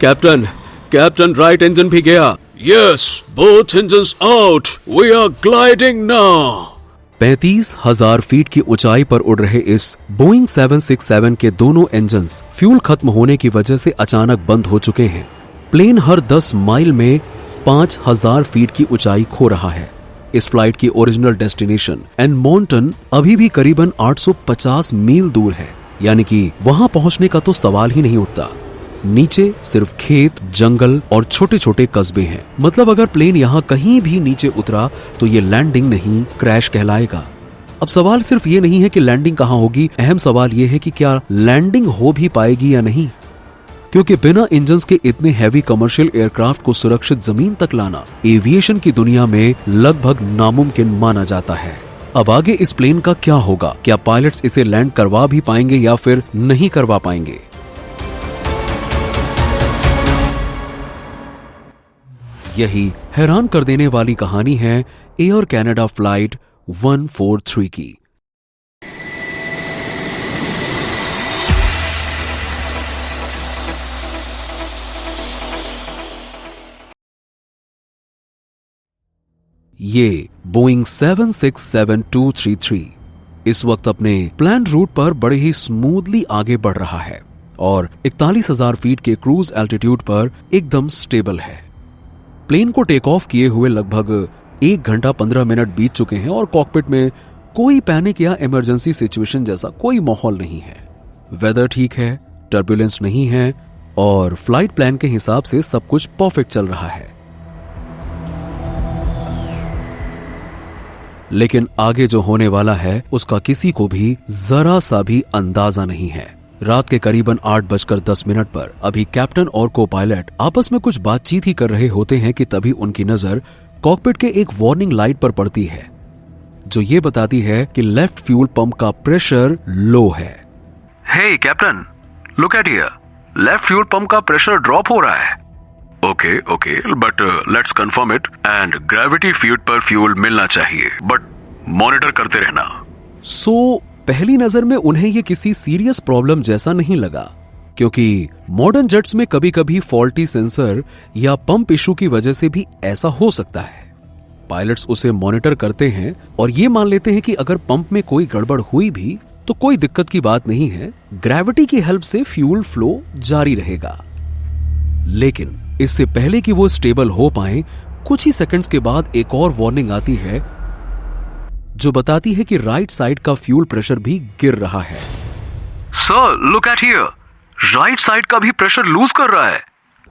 Captain, captain right engine भी गया। Yes, both engines out, we are gliding now. 35,000 feet की ऊंचाई पर उड़ रहे इस बोइंग 767 के दोनों इंजन्स फ्यूल खत्म होने की वजह से अचानक बंद हो चुके हैं। प्लेन हर 10 माइल में 5,000 फीट की ऊंचाई खो रहा है। इस फ्लाइट की ओरिजिनल डेस्टिनेशन एडमॉन्टन अभी भी करीबन 850 मील दूर है, यानी कि वहां पहुंचने का तो सवाल ही नहीं उठता। नीचे सिर्फ खेत, जंगल और छोटे छोटे कस्बे हैं। मतलब अगर प्लेन यहाँ कहीं भी नीचे उतरा तो ये लैंडिंग नहीं, क्रैश कहलाएगा। अब सवाल सिर्फ ये नहीं है कि लैंडिंग कहाँ होगी, अहम सवाल ये है कि क्या लैंडिंग हो भी पाएगी या नहीं, क्योंकि बिना इंजन्स के इतने हैवी कमर्शियल एयरक्राफ्ट को सुरक्षित जमीन तक लाना एविएशन की दुनिया में लगभग नामुमकिन माना जाता है। अब आगे इस प्लेन का क्या होगा? क्या पायलट्स इसे लैंड करवा भी पाएंगे या फिर नहीं करवा पाएंगे? यही हैरान कर देने वाली कहानी है एयर कनाडा फ्लाइट 143 की। ये बोइंग 767-233 इस वक्त अपने प्लान रूट पर बड़े ही स्मूथली आगे बढ़ रहा है और 41,000 फीट के क्रूज एल्टीट्यूड पर एकदम स्टेबल है। प्लेन को टेक ऑफ किए हुए लगभग 1 घंटा 15 मिनट बीत चुके हैं और कॉकपिट में कोई पैनिक या इमरजेंसी सिचुएशन जैसा कोई माहौल नहीं है। वेदर ठीक है, टर्बुलेंस नहीं है और फ्लाइट प्लान के हिसाब से सब कुछ परफेक्ट चल रहा है। लेकिन आगे जो होने वाला है उसका किसी को भी जरा सा भी अंदाजा नहीं है। रात के करीबन 8:10 पर अभी कैप्टन और को पायलट आपस में कुछ बातचीत ही कर रहे होते हैं कि तभी उनकी नजर कॉकपिट के एक वार्निंग लाइट पर पड़ती है जो ये बताती है कि लेफ्ट फ्यूल पंप का प्रेशर लो है। Hey captain, look at here, left fuel pump का प्रेशर ड्रॉप हो रहा है। Okay, but let's confirm it and gravity feed पर फ्यूल मिलना चाहिए, बट मॉनिटर करते रहना। सो पहली नजर में उन्हें ये किसी सीरियस प्रॉब्लम जैसा नहीं लगा, क्योंकि मॉडर्न जेट्स में कभी कभी फॉल्टी सेंसर या पंप इशू की वजह से भी ऐसा हो सकता है। पायलट्स उसे मॉनिटर करते हैं और ये मान लेते हैं कि अगर पंप में कोई गड़बड़ हुई भी तो कोई दिक्कत की बात नहीं है, ग्रेविटी की हेल्प से फ्यूल फ्लो जारी रहेगा। लेकिन इससे पहले कि वो स्टेबल हो पाए, कुछ ही सेकंड्स के बाद एक और वार्निंग आती है जो बताती है कि राइट साइड का फ्यूल प्रेशर भी गिर रहा है। Sir, look at here, right side का भी प्रेशर लूज कर रहा है।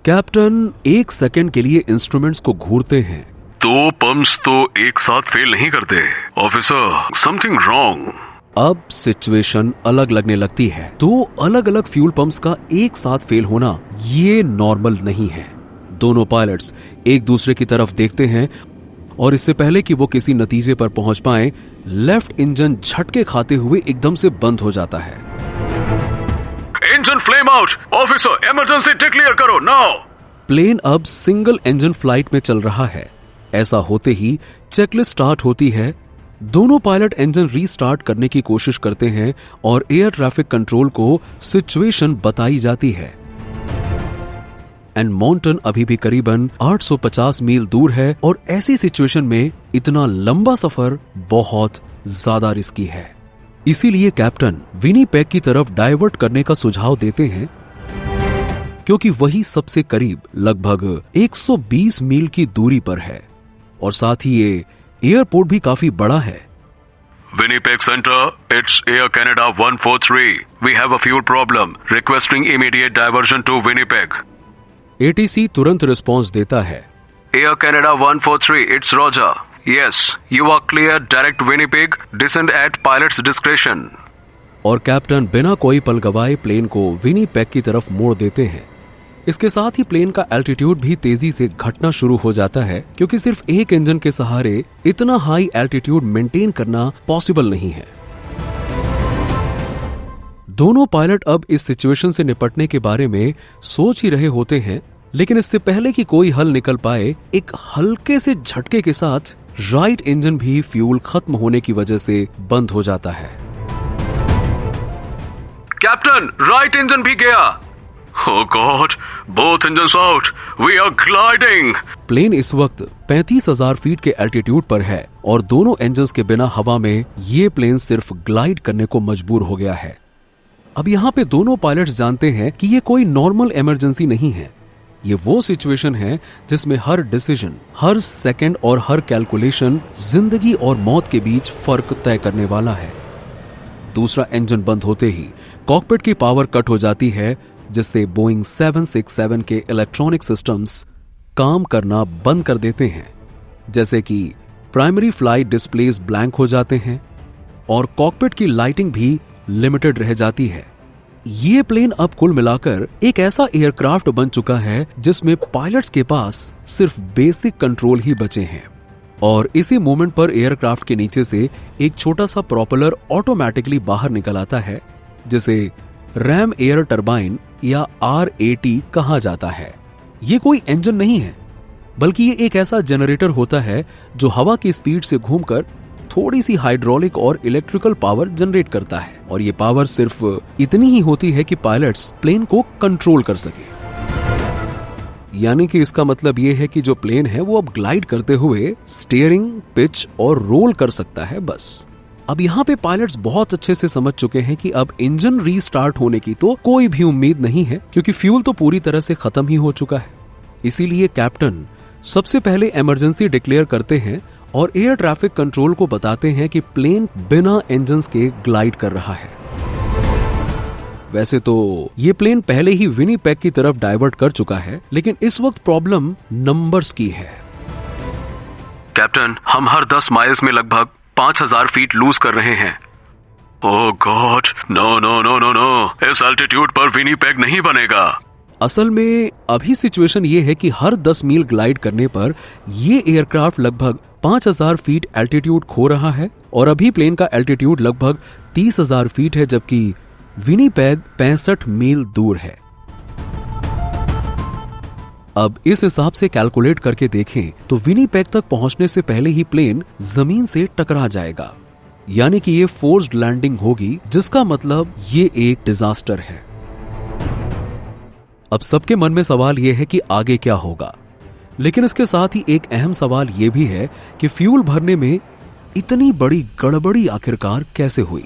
कैप्टन 1 सेकंड के लिए इंस्ट्रूमेंट्स को घूरते हैं। तो पंप्स तो एक साथ फेल नहीं करते ऑफिसर, समथिंग रॉन्ग। अब सिचुएशन अलग लगने लगती है। 2 अलग अलग फ्यूल पंप्स का एक साथ फेल होना ये नॉर्मल नहीं है। दोनों पायलट्स एक दूसरे की तरफ देखते हैं और इससे पहले कि वो किसी नतीजे पर पहुंच पाए, लेफ्ट इंजन झटके खाते हुए एकदम से बंद हो जाता है। Engine flame out, officer emergency declare करो नाउ। प्लेन अब सिंगल इंजन फ्लाइट में चल रहा है। ऐसा होते ही चेकलिस्ट स्टार्ट होती है। दोनों पायलट इंजन रीस्टार्ट करने की कोशिश करते हैं और एयर ट्रैफिक कंट्रोल को सिचुएशन बताई जाती है। एडमॉन्टन अभी भी करीबन 850 मील दूर है और ऐसी सिचुएशन में इतना लंबा सफर बहुत ज्यादा रिस्की है। इसीलिए कैप्टन विनीपेग की तरफ डाइवर्ट करने का सुझाव देते हैं, क्योंकि वही सबसे करीब लगभग 120 मील की दूरी पर है और साथ ही ये एयरपोर्ट भी काफी बड़ा है। Winnipeg Center, it's Air Canada 143. We have a fuel problem. Requesting immediate diversion to Winnipeg. ATC तुरंत रिस्पॉन्स देता है। Air Canada 143, it's Roger. Yes, you are clear. Direct Winnipeg. Descend at pilot's discretion. और captain बिना कोई पल गवाए plane को Winnipeg की तरफ मोड़ देते हैं। इसके साथ ही प्लेन का एल्टीट्यूड भी तेजी से घटना शुरू हो जाता है, क्योंकि सिर्फ एक इंजन के सहारे इतना हाई एल्टीट्यूड मेंटेन करना पॉसिबल नहीं है। दोनों पायलट अब इस सिचुएशन से निपटने के बारे में सोच ही रहे होते हैं, लेकिन इससे पहले कि कोई हल निकल पाए, एक हल्के से झटके के साथ राइट इंजन भी फ्यूल खत्म होने की वजह से बंद हो जाता है। कैप्टन, राइट इंजन भी गया। Oh god, both engines out. We are gliding. Plane इस वक्त 35,000 फीट के एल्टीट्यूड पर है और दोनों इंजन्स के बिना हवा में ये प्लेन सिर्फ ग्लाइड करने को मजबूर हो गया है। अब यहाँ पे दोनों पायलट्स जानते हैं कि ये कोई नॉर्मल इमरजेंसी नहीं है। ये वो सिचुएशन है जिसमें हर डिसीजन, हर सेकंड और हर कैलकुलेशन जिंदगी और मौत के बीच फर्क तय करने वाला है। दूसरा इंजन बंद होते ही कॉकपिट की पावर कट हो जाती है, जिससे बोइंग 767 के इलेक्ट्रॉनिक सिस्टम्स काम करना बंद कर देते हैं, जैसे कि प्राइमरी फ्लाइट डिस्प्लेस ब्लैंक हो जाते हैं और कॉकपिट की लाइटिंग भी लिमिटेड रह जाती है। ये प्लेन अब कुल मिलाकर एक ऐसा एयरक्राफ्ट बन चुका है जिसमें पायलट्स के पास सिर्फ बेसिक कंट्रोल ही बचे हैं और इसी मोमेंट पर एयरक्राफ्ट के नीचे से एक छोटा सा प्रोपेलर ऑटोमेटिकली बाहर निकल आता है, जिसे रैम एयर टरबाइन या RAT कहा जाता है। ये कोई इंजन नहीं है, बल्कि ये एक ऐसा जनरेटर होता है जो हवा की स्पीड से घूमकर थोड़ी सी हाइड्रोलिक और इलेक्ट्रिकल पावर जनरेट करता है और ये पावर सिर्फ इतनी ही होती है कि पायलट्स प्लेन को कंट्रोल कर सके। यानी कि इसका मतलब ये है कि जो प्लेन है वो अब ग्लाइड करते हुए स्टीयरिंग, पिच और रोल कर सकता है बस। अब यहाँ पे पायलट्स बहुत अच्छे से समझ चुके हैं कि अब इंजन रीस्टार्ट होने की तो कोई भी उम्मीद नहीं है, क्योंकि फ्यूल तो पूरी तरह से खत्म ही हो चुका है। इसीलिए कैप्टन सबसे पहले इमरजेंसी डिक्लेयर करते हैं और एयर ट्रैफिक कंट्रोल को बताते हैं कि प्लेन बिना इंजन्स के ग्लाइड कर रहा है। वैसे तो ये प्लेन पहले ही विनीपेग की तरफ डाइवर्ट कर चुका है, लेकिन इस वक्त प्रॉब्लम नंबर्स की है। कैप्टन, हम हर 10 माइल्स में लगभग 5,000 फीट लूज कर रहे हैं। Oh god, no no no no no, इस एल्टीट्यूड पर विनीपेग नहीं बनेगा। असल में अभी सिचुएशन ये है कि हर 10 मील ग्लाइड करने पर ये एयरक्राफ्ट लगभग 5,000 फीट एल्टीट्यूड खो रहा है और अभी प्लेन का एल्टीट्यूड लगभग 30,000 फीट है, जबकि विनीपेग 65 मील दूर है। अब इस हिसाब से कैलकुलेट करके देखें तो विनीपेग तक पहुंचने से पहले ही प्लेन जमीन से टकरा जाएगा, यानी कि ये फोर्स्ड लैंडिंग होगी, जिसका मतलब ये एक डिजास्टर है। अब सबके मन में सवाल यह है कि आगे क्या होगा, लेकिन इसके साथ ही एक अहम सवाल यह भी है कि फ्यूल भरने में इतनी बड़ी गड़बड़ी आखिरकार कैसे हुई।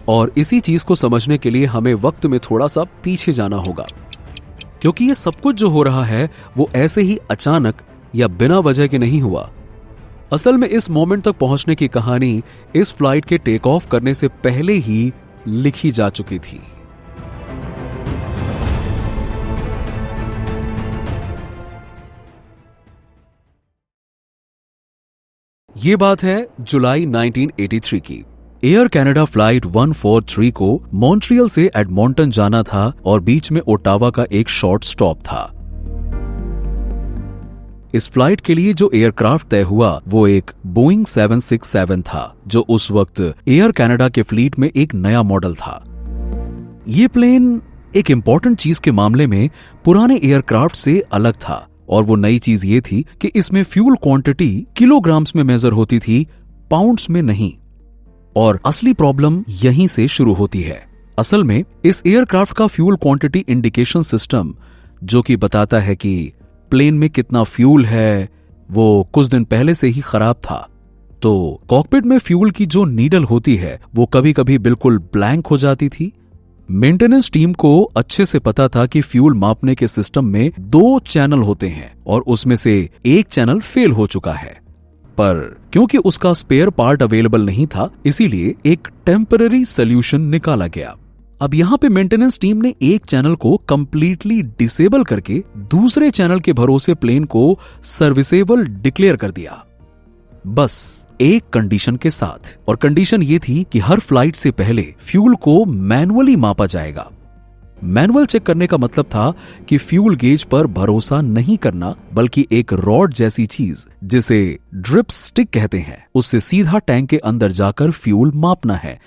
और इसी चीज को समझने के लिए हमें वक्त में थोड़ा सा पीछे जाना होगा, क्योंकि ये सब कुछ जो हो रहा है वो ऐसे ही अचानक या बिना वजह के नहीं हुआ। असल में इस मोमेंट तक पहुंचने की कहानी इस फ्लाइट के टेक ऑफ करने से पहले ही लिखी जा चुकी थी। ये बात है जुलाई 1983 की। एयर कनाडा फ्लाइट 143 को मॉन्ट्रियल से एडमॉन्टन जाना था और बीच में ओटावा का एक शॉर्ट स्टॉप था। इस फ्लाइट के लिए जो एयरक्राफ्ट तय हुआ वो एक बोइंग 767 था, जो उस वक्त एयर कनाडा के फ्लीट में एक नया मॉडल था। ये प्लेन एक इंपॉर्टेंट चीज के मामले में पुराने एयरक्राफ्ट से अलग था, और वो नई चीज ये थी कि इसमें फ्यूल क्वांटिटी किलोग्राम्स में मेजर होती थी, पाउंड्स में नहीं। और असली प्रॉब्लम यहीं से शुरू होती है। असल में इस एयरक्राफ्ट का फ्यूल क्वांटिटी इंडिकेशन सिस्टम, जो कि बताता है कि प्लेन में कितना फ्यूल है, वो कुछ दिन पहले से ही खराब था। तो कॉकपिट में फ्यूल की जो नीडल होती है वो कभी कभी बिल्कुल ब्लैंक हो जाती थी। मेंटेनेंस टीम को अच्छे से पता था कि फ्यूल मापने के सिस्टम में 2 चैनल होते हैं और उसमें से एक चैनल फेल हो चुका है, पर क्योंकि उसका स्पेयर पार्ट अवेलेबल नहीं था, इसीलिए एक टेम्पररी सोल्यूशन निकाला गया। अब यहाँ पे मेंटेनेंस टीम ने एक चैनल को कंप्लीटली डिसेबल करके दूसरे चैनल के भरोसे प्लेन को सर्विसेबल डिक्लेयर कर दिया, बस एक कंडीशन के साथ। और कंडीशन ये थी कि हर फ्लाइट से पहले फ्यूल को मैनुअली मापा जाएगा। मैनुअल चेक करने का मतलब था कि फ्यूल गेज पर भरोसा नहीं करना, बल्कि एक रॉड जैसी चीज, जिसे ड्रिप स्टिक कहते हैं, उससे सीधा टैंक के अंदर जाकर फ्यूल मापना है।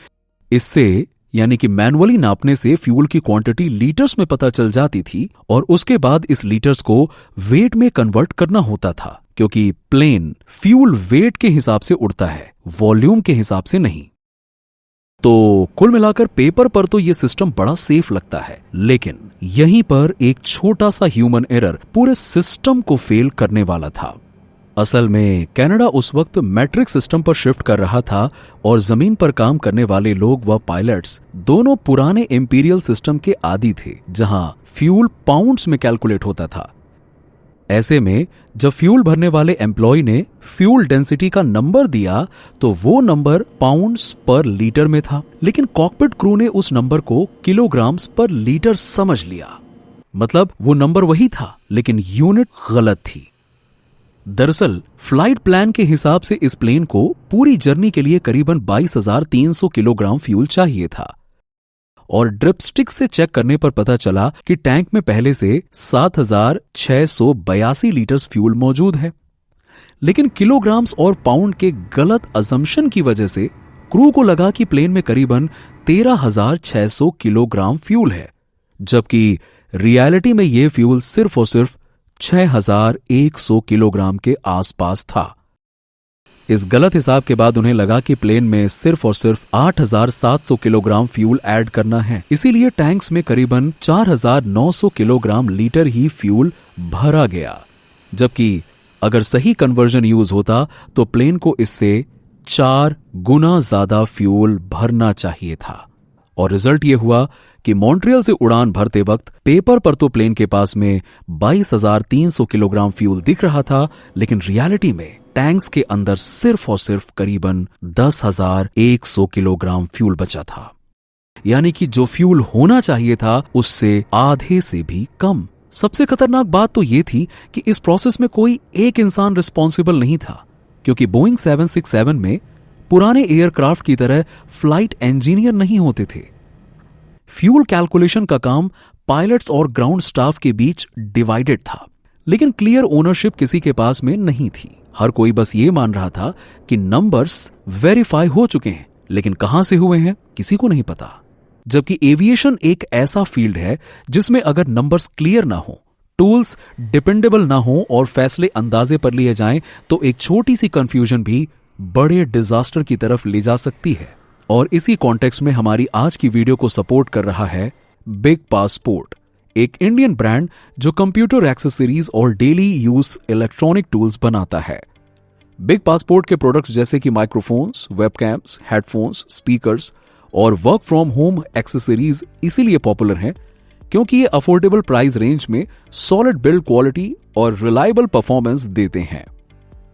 इससे यानी कि मैनुअली नापने से फ्यूल की क्वांटिटी लीटर्स में पता चल जाती थी और उसके बाद इस लीटर्स को वेट में कन्वर्ट करना होता था, क्योंकि प्लेन फ्यूल वेट के हिसाब से उड़ता है, वॉल्यूम के हिसाब से नहीं। तो कुल मिलाकर पेपर पर तो ये सिस्टम बड़ा सेफ लगता है, लेकिन यहीं पर एक छोटा सा ह्यूमन एरर पूरे सिस्टम को फेल करने वाला था। असल में कनाडा उस वक्त मैट्रिक सिस्टम पर शिफ्ट कर रहा था और जमीन पर काम करने वाले लोग व पायलट्स दोनों पुराने इंपीरियल सिस्टम के आदी थे, जहां फ्यूल पाउंड्स में कैलकुलेट होता था। ऐसे में जब फ्यूल भरने वाले एम्प्लॉय ने फ्यूल डेंसिटी का नंबर दिया तो वो नंबर पाउंड्स पर लीटर में था, लेकिन कॉकपिट क्रू ने उस नंबर को किलोग्राम्स पर लीटर समझ लिया। मतलब वो नंबर वही था, लेकिन यूनिट गलत थी। दरअसल फ्लाइट प्लान के हिसाब से इस प्लेन को पूरी जर्नी के लिए करीबन 22,300 किलोग्राम फ्यूल चाहिए था, और ड्रिपस्टिक से चेक करने पर पता चला कि टैंक में पहले से 7,682 लीटर फ्यूल मौजूद है। लेकिन किलोग्राम्स और पाउंड के गलत अजम्पशन की वजह से क्रू को लगा कि प्लेन में करीबन 13,600 किलोग्राम फ्यूल है, जबकि रियलिटी में यह फ्यूल सिर्फ और सिर्फ 6,100 किलोग्राम के आसपास था। इस गलत हिसाब के बाद उन्हें लगा कि प्लेन में सिर्फ और सिर्फ 8,700 किलोग्राम फ्यूल ऐड करना है, इसीलिए टैंक्स में करीबन 4,900 किलोग्राम लीटर ही फ्यूल भरा गया, जबकि अगर सही कन्वर्जन यूज होता तो प्लेन को इससे 4 गुना ज्यादा फ्यूल भरना चाहिए था। और रिजल्ट ये हुआ कि मॉन्ट्रियल से उड़ान भरते वक्त पेपर पर तो प्लेन के पास में 22,300 किलोग्राम फ्यूल दिख रहा था, लेकिन रियलिटी में टैंक्स के अंदर सिर्फ और सिर्फ करीबन 10,100 किलोग्राम फ्यूल बचा था। यानी कि जो फ्यूल होना चाहिए था उससे आधे से भी कम। सबसे खतरनाक बात तो यह थी कि इस प्रोसेस में कोई एक इंसान रिस्पॉन्सिबल नहीं था, क्योंकि बोइंग 767 में पुराने एयरक्राफ्ट की तरह फ्लाइट इंजीनियर नहीं होते थे। फ्यूल कैलकुलेशन का काम पायलट्स और ग्राउंड स्टाफ के बीच डिवाइडेड था, लेकिन क्लियर ओनरशिप किसी के पास में नहीं थी। हर कोई बस ये मान रहा था कि नंबर्स वेरीफाई हो चुके हैं, लेकिन कहां से हुए हैं किसी को नहीं पता। जबकि एविएशन एक ऐसा फील्ड है जिसमें अगर नंबर्स क्लियर ना हो, टूल्स डिपेंडेबल ना हो और फैसले अंदाजे पर लिए जाएं, तो एक छोटी सी कंफ्यूजन भी बड़े डिजास्टर की तरफ ले जा सकती है। और इसी कॉन्टेक्स्ट में हमारी आज की वीडियो को सपोर्ट कर रहा है बिग पासपोर्ट, एक इंडियन ब्रांड जो कंप्यूटर एक्सेसरीज और डेली यूज इलेक्ट्रॉनिक टूल्स बनाता है। बिग पासपोर्ट के प्रोडक्ट्स जैसे कि माइक्रोफोन्स, वेबकैम्स, हेडफोन्स, स्पीकर्स और वर्क फ्रॉम होम एक्सेसरीज इसीलिए पॉपुलर हैं क्योंकि ये अफोर्डेबल प्राइस रेंज में सॉलिड बिल्ड क्वालिटी और रिलायबल परफॉर्मेंस देते हैं।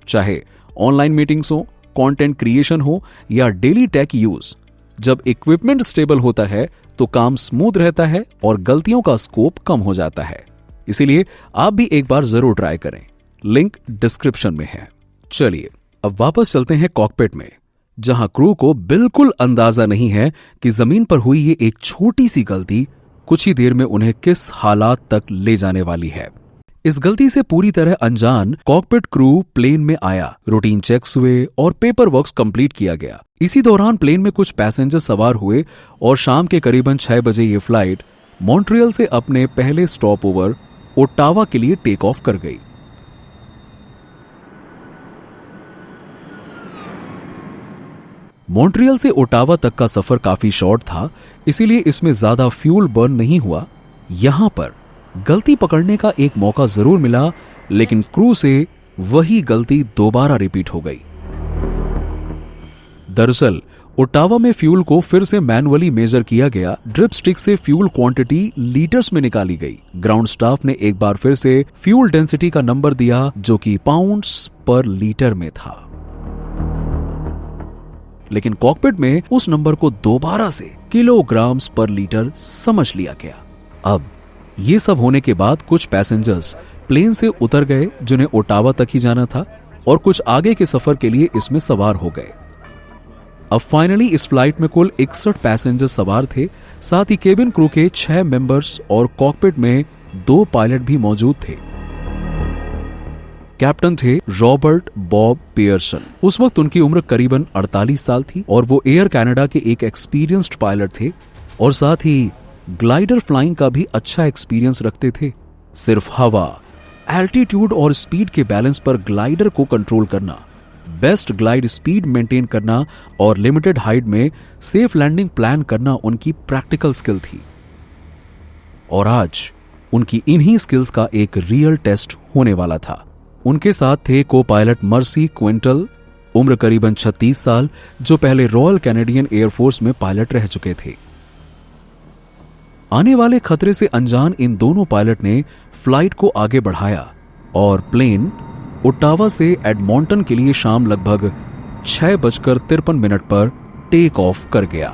चाहे ऑनलाइन मीटिंग्स हो, कंटेंट क्रिएशन हो या डेली टेक यूज, जब इक्विपमेंट स्टेबल होता है तो काम स्मूथ रहता है और गलतियों का स्कोप कम हो जाता है। इसीलिए आप भी एक बार जरूर ट्राई करें, लिंक डिस्क्रिप्शन में है। चलिए अब वापस चलते हैं कॉकपिट में, जहां क्रू को बिल्कुल अंदाजा नहीं है कि जमीन पर हुई ये एक छोटी सी गलती कुछ ही देर में उन्हें किस हालात तक ले जाने वाली है। इस गलती से पूरी तरह अनजान कॉकपिट क्रू प्लेन में आया, रूटीन चेक्स हुए और पेपर वर्क्स कंप्लीट किया गया। इसी दौरान प्लेन में कुछ पैसेंजर सवार हुए और शाम के करीबन 6 बजे ये फ्लाइट मॉन्ट्रियल से अपने पहले स्टॉप ओवर ओटावा के लिए टेक ऑफ कर गई। मॉन्ट्रियल से ओटावा तक का सफर काफी शॉर्ट था, इसीलिए इसमें ज्यादा फ्यूल बर्न नहीं हुआ। यहां पर गलती पकड़ने का एक मौका जरूर मिला, लेकिन क्रू से वही गलती दोबारा रिपीट हो गई। दरअसल ओटावा में फ्यूल को फिर से मैनुअली मेजर किया गया। ड्रिप स्टिक से फ्यूल क्वांटिटी लीटर्स में निकाली गई। ग्राउंड स्टाफ ने एक बार फिर से फ्यूल डेंसिटी का नंबर दिया, जो कि पाउंड्स पर लीटर में था, लेकिन कॉकपिट में उस नंबर को दोबारा से किलोग्राम्स पर लीटर समझ लिया गया। अब ये सब होने के बाद कुछ पैसेंजर्स प्लेन से उतर गए जिन्हें ओटावा तक ही जाना था, और कुछ आगे के सफर के लिए इसमें सवार हो गए। अब फाइनली इस फ्लाइट में कुल 61 पैसेंजर सवार थे, साथ ही केबिन क्रू के 6 मेंबर्स और कॉकपिट में 2 पायलट भी मौजूद थे। कैप्टन थे रॉबर्ट बॉब पियर्सन। उस वक्त उनकी उम्र करीबन 48 साल थी और वो एयर कनाडा के एक एक्सपीरियंस्ड पायलट थे और साथ ही ग्लाइडर फ्लाइंग का भी अच्छा एक्सपीरियंस रखते थे। सिर्फ हवा, एल्टीट्यूड और स्पीड के बैलेंस पर ग्लाइडर को कंट्रोल करना बेस्ट ग्लाइड स्पीड मेंटेन करना और लिमिटेड हाइट में सेफ लैंडिंग प्लान करना उनकी प्रैक्टिकल स्किल थी। और आज उनकी इन्हीं स्किल्स का एक रियल टेस्ट होने वाला था। उनके साथ थे को पायलट मर्सी क्विंटल, उम्र करीबन 36 साल, जो पहले रॉयल कैनेडियन एयरफोर्स में पायलट रह चुके थे। आने वाले खतरे से अनजान इन दोनों पायलट ने फ्लाइट को आगे बढ़ाया और प्लेन ओट्टावा से एडमॉन्टन के लिए शाम लगभग 6:53 पर टेक ऑफ कर गया।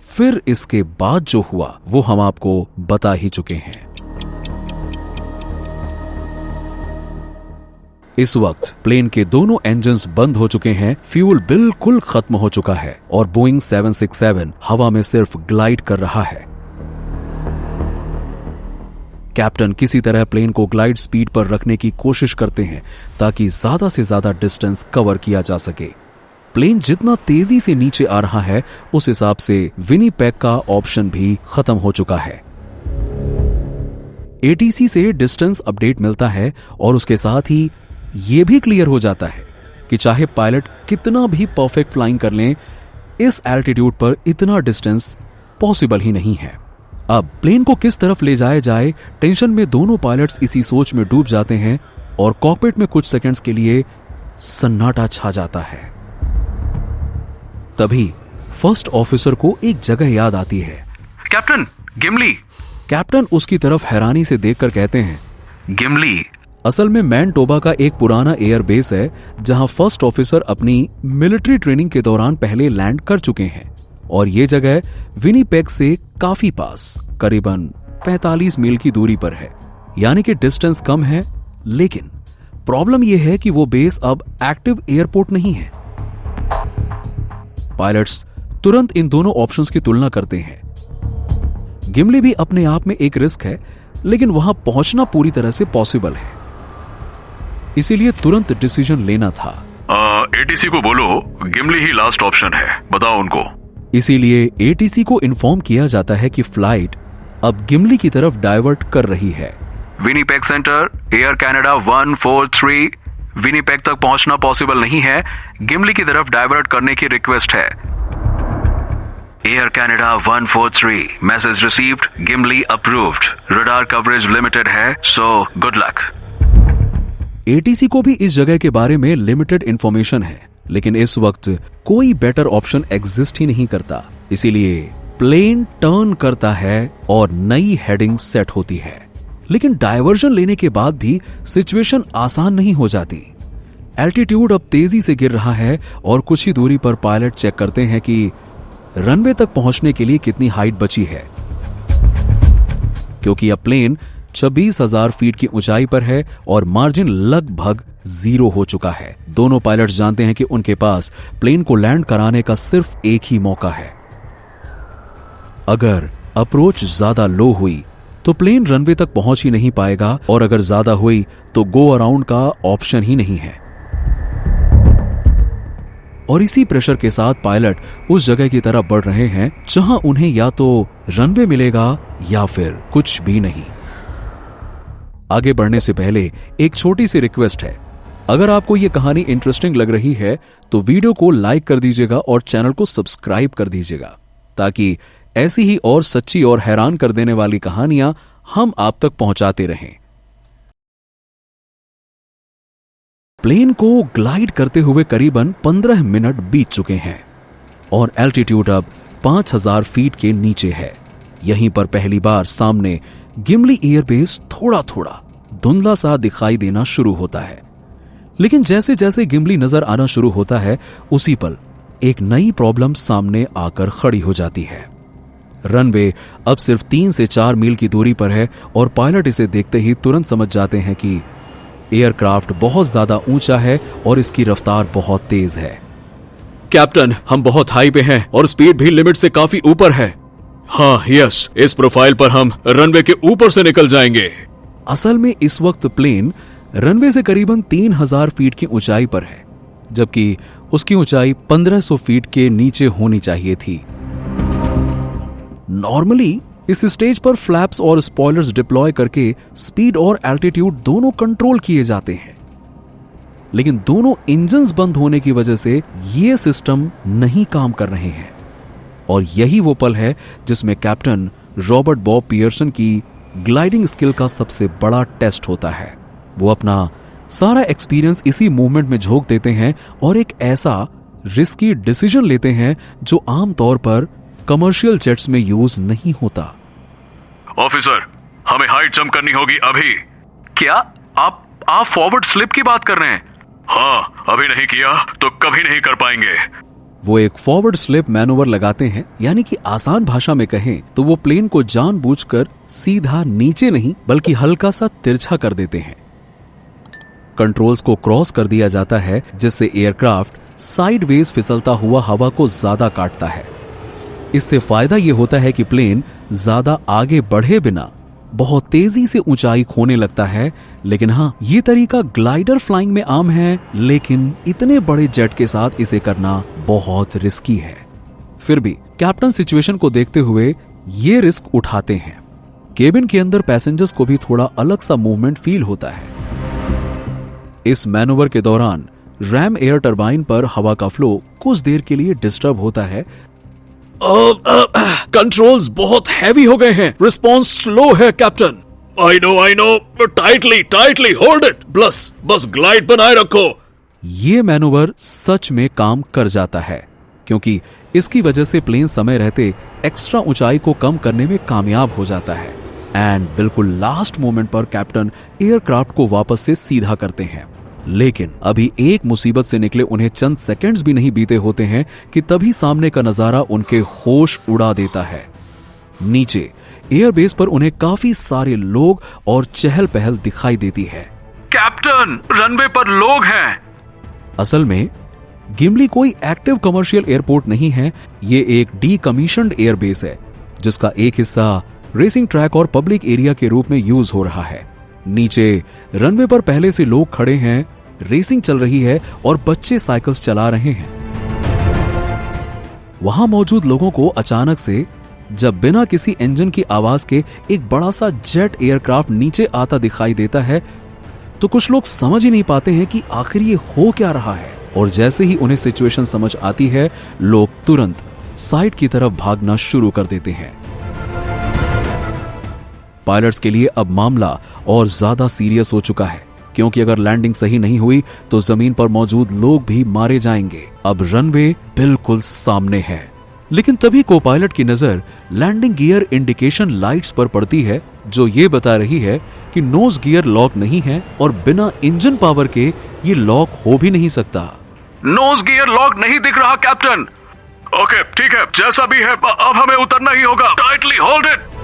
फिर इसके बाद जो हुआ वो हम आपको बता ही चुके हैं। इस वक्त प्लेन के दोनों इंजन्स बंद हो चुके हैं, फ्यूल बिल्कुल खत्म हो चुका है और बोइंग 767 हवा में सिर्फ ग्लाइड कर रहा है। कैप्टन किसी तरह प्लेन को ग्लाइड स्पीड पर रखने की कोशिश करते हैं ताकि ज्यादा से ज्यादा डिस्टेंस कवर किया जा सके। प्लेन जितना तेजी से नीचे आ रहा है उस हिसाब से विनीपेग का ऑप्शन भी खत्म हो चुका है। एटीसी से डिस्टेंस अपडेट मिलता है और उसके साथ ही यह भी क्लियर हो जाता है कि चाहे पायलट कितना भी परफेक्ट फ्लाइंग कर लें, इस एल्टीट्यूड पर इतना डिस्टेंस पॉसिबल ही नहीं है। अब प्लेन को किस तरफ ले जाया जाए, टेंशन में दोनों पायलट्स इसी सोच में डूब जाते हैं और कॉकपिट में कुछ सेकंड्स के लिए सन्नाटा छा जाता है। तभी फर्स्ट ऑफिसर को एक जगह याद आती है। कैप्टन, गिमली। कैप्टन उसकी तरफ हैरानी से देखकर कहते हैं, गिमली? असल में मैनटोबा का एक पुराना एयरबेस है जहां फर्स्ट ऑफिसर अपनी मिलिट्री ट्रेनिंग के दौरान पहले लैंड कर चुके हैं और ये जगह विनीपेग से काफी पास, करीबन 45 मील की दूरी पर है, यानी कि डिस्टेंस कम है। लेकिन प्रॉब्लम यह है कि वो बेस अब एक्टिव एयरपोर्ट नहीं है। पायलट्स तुरंत इन दोनों ऑप्शंस की तुलना करते हैं। गिमली भी अपने आप में एक रिस्क है, लेकिन वहां पहुंचना पूरी तरह से पॉसिबल है, इसीलिए तुरंत डिसीजन लेना था। एटीसी को बोलो गिमली ही लास्ट ऑप्शन है, बताओ उनको। इसीलिए एटीसी को इन्फॉर्म किया जाता है कि फ्लाइट अब गिमली की तरफ डाइवर्ट कर रही है। Winnipeg centre, air Canada 143, Winnipeg तक पहुंचना पॉसिबल नहीं है, गिमली की तरफ डाइवर्ट करने की रिक्वेस्ट है। Air Canada 143, message received, Gimli approved, radar coverage limited है, सो गुड लक। एटीसी को भी इस जगह के बारे में लिमिटेड इंफॉर्मेशन है, लेकिन इस वक्त कोई बेटर ऑप्शन एग्जिस्ट ही नहीं करता, इसीलिए प्लेन टर्न करता है और नई हेडिंग सेट होती है। लेकिन डायवर्जन लेने के बाद भी सिचुएशन आसान नहीं हो जाती। एल्टीट्यूड अब तेजी से गिर रहा है और कुछ ही दूरी पर पायलट चेक करते हैं कि रनवे तक पहुंचने के लिए कितनी हाइट बची है, क्योंकि अब प्लेन 26,000 फीट की ऊंचाई पर है और मार्जिन लगभग 0 हो चुका है। दोनों पायलट जानते हैं कि उनके पास प्लेन को लैंड कराने का सिर्फ एक ही मौका है। अगर अप्रोच ज्यादा लो हुई तो प्लेन रनवे तक पहुंच ही नहीं पाएगा और अगर ज्यादा हुई तो गो अराउंड का ऑप्शन ही नहीं है। और इसी प्रेशर के साथ पायलट उस जगह की तरफ बढ़ रहे हैं जहां उन्हें या तो रनवे मिलेगा या फिर कुछ भी नहीं। आगे बढ़ने से पहले एक छोटी सी रिक्वेस्ट है, अगर आपको यह कहानी इंटरेस्टिंग लग रही है तो वीडियो को लाइक कर दीजिएगा और चैनल को सब्सक्राइब कर दीजिएगा, ताकि ऐसी ही और सच्ची और हैरान कर देने वाली कहानियां हम आप तक पहुंचाते रहें। प्लेन को ग्लाइड करते हुए करीबन 15 मिनट बीत चुके हैं और एल्टीट्यूड अब 5,000 फीट के नीचे है। यहीं पर पहली बार सामने गिमली एयरबेस थोड़ा थोड़ा धुंधला सा दिखाई देना शुरू होता है। लेकिन जैसे जैसे गिमली नजर आना शुरू होता है उसी पल एक नई प्रॉब्लम सामने आकर खड़ी हो जाती है। रनवे अब सिर्फ 3 से 4 मील की दूरी पर है और पायलट इसे देखते ही तुरंत समझ जाते हैं कि एयरक्राफ्ट बहुत ज्यादा ऊंचा है और इसकी रफ्तार बहुत तेज है। कैप्टन, हम बहुत हाई पे हैं और स्पीड भी लिमिट से काफी ऊपर है। हाँ, यस, इस प्रोफाइल पर हम रनवे के ऊपर से निकल जाएंगे। असल में इस वक्त प्लेन रनवे से करीबन 3,000 फीट की ऊंचाई पर है, जबकि उसकी ऊंचाई 1,500 फीट के नीचे होनी चाहिए थी। नॉर्मली इस स्टेज पर फ्लैप्स और स्पॉयलर्स डिप्लॉय करके स्पीड और एल्टीट्यूड दोनों कंट्रोल किए जाते हैं, लेकिन दोनों इंजन्स बंद होने की वजह से ये सिस्टम नहीं काम कर रहे हैं। और यही वो पल है जिसमें कैप्टन रॉबर्ट बॉब पियर्सन की ग्लाइडिंग स्किल का सबसे बड़ा टेस्ट होता है। वो अपना सारा एक्सपीरियंस इसी मूवमेंट में झोंक देते हैं और एक ऐसा रिस्की डिसीजन लेते हैं जो आमतौर पर कमर्शियल जेट्स में यूज नहीं होता। ऑफिसर, हमें हाइट जंप करनी होगी अभी। क्या आप फॉरवर्ड स्लिप की बात कर रहे हैं? हाँ, अभी नहीं किया तो कभी नहीं कर पाएंगे। वो एक फॉरवर्ड स्लिप मैनोवर लगाते हैं, यानी कि आसान भाषा में कहें तो वो प्लेन को जानबूझकर सीधा नीचे नहीं बल्कि हल्का सा तिरछा कर देते हैं। कंट्रोल्स को क्रॉस कर दिया जाता है जिससे एयरक्राफ्ट साइडवेज फिसलता हुआ हवा को ज्यादा काटता है। इससे फायदा यह होता है कि प्लेन ज्यादा आगे बढ़े बिना बहुत तेजी से ऊंचाई खोने लगता है। लेकिन हाँ, ये तरीका ग्लाइडर फ्लाइंग में आम है, लेकिन इतने बड़े जेट के साथ इसे करना बहुत रिस्की है। फिर भी कैप्टन सिचुएशन को देखते हुए ये रिस्क उठाते हैं। केबिन के अंदर पैसेंजर्स को भी थोड़ा अलग सा मूवमेंट फील होता है। इस मैनोवर के दौरान रैम एयर टरबाइन पर हवा का फ्लो कुछ देर के लिए डिस्टर्ब होता है। कंट्रोल्स बहुत हैवी हो गए हैं, रिस्पॉन्स स्लो है captain. I know, tightly hold it, बस ग्लाइड बनाए रखो। ये मैनोवर सच में काम कर जाता है, क्योंकि इसकी वजह से प्लेन समय रहते एक्स्ट्रा ऊंचाई को कम करने में कामयाब हो जाता है। एंड बिल्कुल लास्ट मोमेंट पर कैप्टन एयरक्राफ्ट को वापस से सीधा करते हैं। लेकिन अभी एक मुसीबत से निकले उन्हें चंद सेकंड्स भी नहीं बीते होते हैं कि तभी सामने का नजारा उनके होश उड़ा देता है। नीचे एयरबेस पर उन्हें काफी सारे लोग और चहल पहल दिखाई देती है। कैप्टन, रनवे पर लोग हैं। असल में गिमली कोई एक्टिव कमर्शियल एयरपोर्ट नहीं है, ये एक डीकमीशन्ड एयरबेस है जिसका एक हिस्सा रेसिंग ट्रैक और पब्लिक एरिया के रूप में यूज हो रहा है। नीचे रनवे पर पहले से लोग खड़े हैं, रेसिंग चल रही है और बच्चे साइकिल्स चला रहे हैं। वहां मौजूद लोगों को अचानक से जब बिना किसी इंजन की आवाज के एक बड़ा सा जेट एयरक्राफ्ट नीचे आता दिखाई देता है तो कुछ लोग समझ ही नहीं पाते हैं कि आखिर ये हो क्या रहा है। और जैसे ही उन्हें सिचुएशन समझ आती है, लोग तुरंत साइड की तरफ भागना शुरू कर देते हैं। पायलट्स के लिए अब मामला और ज्यादा सीरियस हो चुका है, क्योंकि अगर लैंडिंग सही नहीं हुई तो जमीन पर मौजूद लोग भी मारे जाएंगे। अब रनवे बिल्कुल सामने है, लेकिन तभी को पायलट की नजर लैंडिंग गियर इंडिकेशन लाइट्स पर पड़ती है, जो ये बता रही है कि नोज गियर लॉक नहीं है और बिना इंजन पावर के ये लॉक हो भी नहीं सकता। नोज गियर लॉक नहीं दिख रहा कैप्टन। ओके, ठीक है, जैसा भी है अब हमें उतरना ही होगा। Tightly hold it.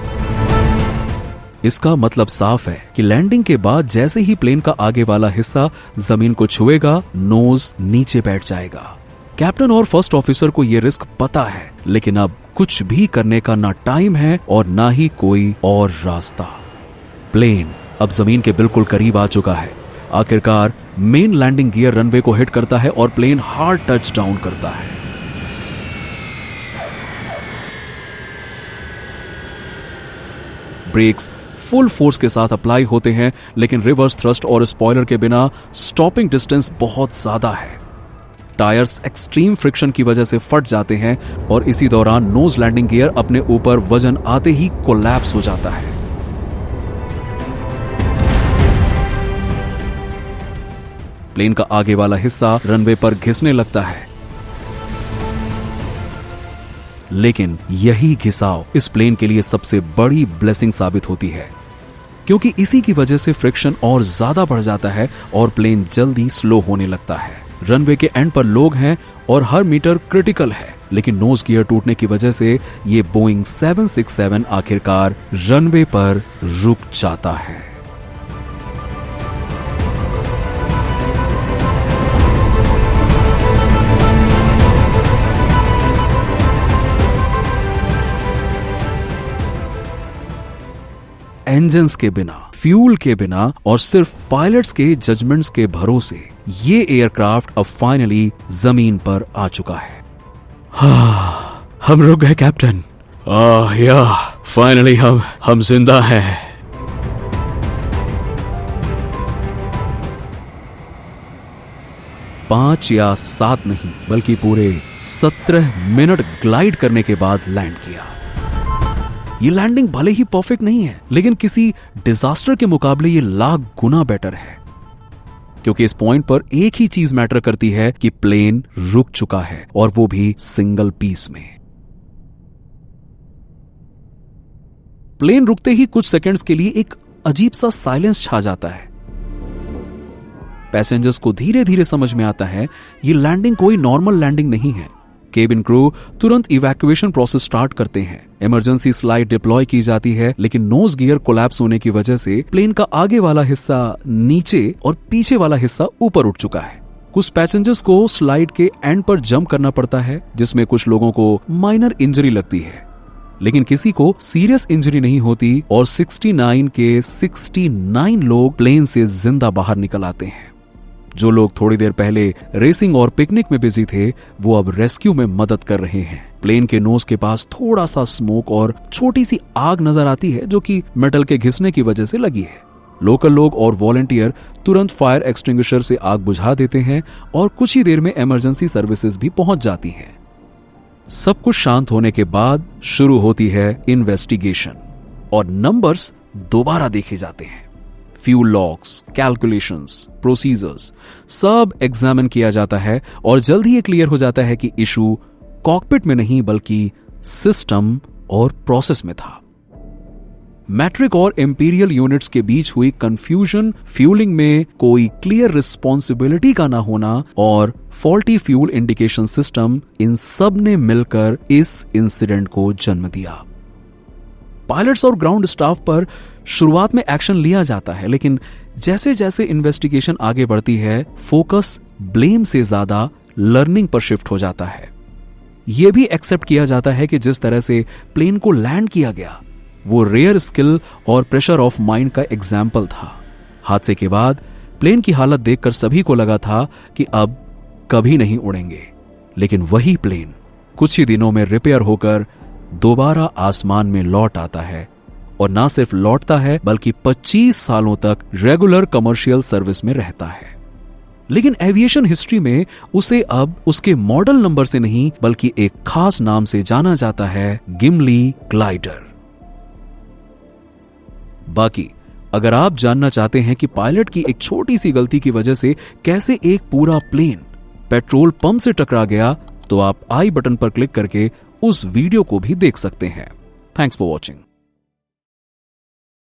इसका मतलब साफ है कि लैंडिंग के बाद जैसे ही प्लेन का आगे वाला हिस्सा जमीन को छुएगा, नोज नीचे बैठ जाएगा। कैप्टन और फर्स्ट ऑफिसर को यह रिस्क पता है, लेकिन अब कुछ भी करने का ना टाइम है और ना ही कोई और रास्ता। प्लेन अब जमीन के बिल्कुल करीब आ चुका है। आखिरकार मेन लैंडिंग गियर रनवे को हिट करता है और प्लेन हार्ड टच डाउन करता है। ब्रेक्स फुल फोर्स के साथ अप्लाई होते हैं, लेकिन रिवर्स थ्रस्ट और स्पॉयलर के बिना स्टॉपिंग डिस्टेंस बहुत ज्यादा है। टायर्स एक्सट्रीम फ्रिक्शन की वजह से फट जाते हैं और इसी दौरान नोज लैंडिंग गियर अपने ऊपर वजन आते ही कोलैप्स हो जाता है। प्लेन का आगे वाला हिस्सा रनवे पर घिसने लगता है, लेकिन यही घिसाव इस प्लेन के लिए सबसे बड़ी ब्लेसिंग साबित होती है, क्योंकि इसी की वजह से फ्रिक्शन और ज्यादा बढ़ जाता है और प्लेन जल्दी स्लो होने लगता है। रनवे के एंड पर लोग हैं और हर मीटर क्रिटिकल है, लेकिन नोज गियर टूटने की वजह से ये बोइंग 767 आखिरकार रनवे पर रुक जाता है। इंजन्स के बिना, फ्यूल के बिना और सिर्फ पायलट्स के जजमेंट्स के भरोसे ये एयरक्राफ्ट अब फाइनली जमीन पर आ चुका है। हम रुक गए कैप्टन। फाइनली हम जिंदा हैं। पांच या 7 नहीं बल्कि पूरे 17 मिनट ग्लाइड करने के बाद लैंड किया। ये लैंडिंग भले ही परफेक्ट नहीं है, लेकिन किसी डिजास्टर के मुकाबले ये लाख गुना बेटर है, क्योंकि इस पॉइंट पर एक ही चीज मैटर करती है कि प्लेन रुक चुका है, और वो भी सिंगल पीस में। प्लेन रुकते ही कुछ सेकंड्स के लिए एक अजीब सा साइलेंस छा जाता है। पैसेंजर्स को धीरे धीरे समझ में आता है ये लैंडिंग कोई नॉर्मल लैंडिंग नहीं है। केबिन क्रू तुरंत इवैक्यूएशन प्रोसेस स्टार्ट करते हैं। इमरजेंसी स्लाइड डिप्लॉय की जाती है, लेकिन नोज गियर कोलैप्स होने की वजह से प्लेन का आगे वाला हिस्सा नीचे और पीछे वाला हिस्सा ऊपर उठ चुका है। कुछ पैसेंजर्स को स्लाइड के एंड पर जंप करना पड़ता है, जिसमें कुछ लोगों को माइनर इंजरी लगती है, लेकिन किसी को सीरियस इंजरी नहीं होती, और 69 के 69 लोग प्लेन से जिंदा बाहर निकल आते हैं। जो लोग थोड़ी देर पहले रेसिंग और पिकनिक में बिजी थे, वो अब रेस्क्यू में मदद कर रहे हैं। प्लेन के नोज के पास थोड़ा सा स्मोक और छोटी सी आग नजर आती है, जो कि मेटल के घिसने की वजह से लगी है। लोकल लोग और वॉलंटियर तुरंत फायर एक्सटिंग्विशर से आग बुझा देते हैं, और कुछ ही देर में इमरजेंसी सर्विसेज भी पहुंच जाती हैं। सब कुछ शांत होने के बाद शुरू होती है इन्वेस्टिगेशन, और नंबर्स दोबारा देखे जाते हैं। फ्यूल लॉग्स, कैलकुलेशंस, प्रोसीजर्स सब एग्जामिन किया जाता है, और जल्द ही ये क्लियर हो जाता है कि इशू कॉकपिट में नहीं बल्कि सिस्टम और प्रोसेस में था। मैट्रिक और इंपीरियल यूनिट्स के बीच हुई कंफ्यूजन, फ्यूलिंग में कोई क्लियर रिस्पॉन्सिबिलिटी का ना होना और फॉल्टी फ्यूल इंडिकेशन सिस्टम, इन सब ने मिलकर इस इंसिडेंट को जन्म दिया। पायलट्स और ग्राउंड स्टाफ पर शुरुआत में एक्शन लिया जाता है, लेकिन जैसे जैसे इन्वेस्टिगेशन आगे बढ़ती है, फोकस ब्लेम से ज्यादा लर्निंग पर शिफ्ट हो जाता है। यह भी एक्सेप्ट किया जाता है कि जिस तरह से प्लेन को लैंड किया गया, वो रेयर स्किल और प्रेशर ऑफ माइंड का एग्जाम्पल था। हादसे के बाद प्लेन की हालत देखकर सभी को लगा था कि अब कभी नहीं उड़ेंगे, लेकिन वही प्लेन कुछ ही दिनों में रिपेयर होकर दोबारा आसमान में लौट आता है, और ना सिर्फ लौटता है बल्कि 25 सालों तक रेगुलर कमर्शियल सर्विस में रहता है। लेकिन एविएशन हिस्ट्री में उसे अब उसके मॉडल नंबर से नहीं बल्कि एक खास नाम से जाना जाता है, गिमली ग्लाइडर। बाकी अगर आप जानना चाहते हैं कि पायलट की एक छोटी सी गलती की वजह से कैसे एक पूरा प्लेन पेट्रोल पंप से टकरा गया, तो आप आई बटन पर क्लिक करके उस वीडियो को भी देख सकते हैं। Thanks for watching.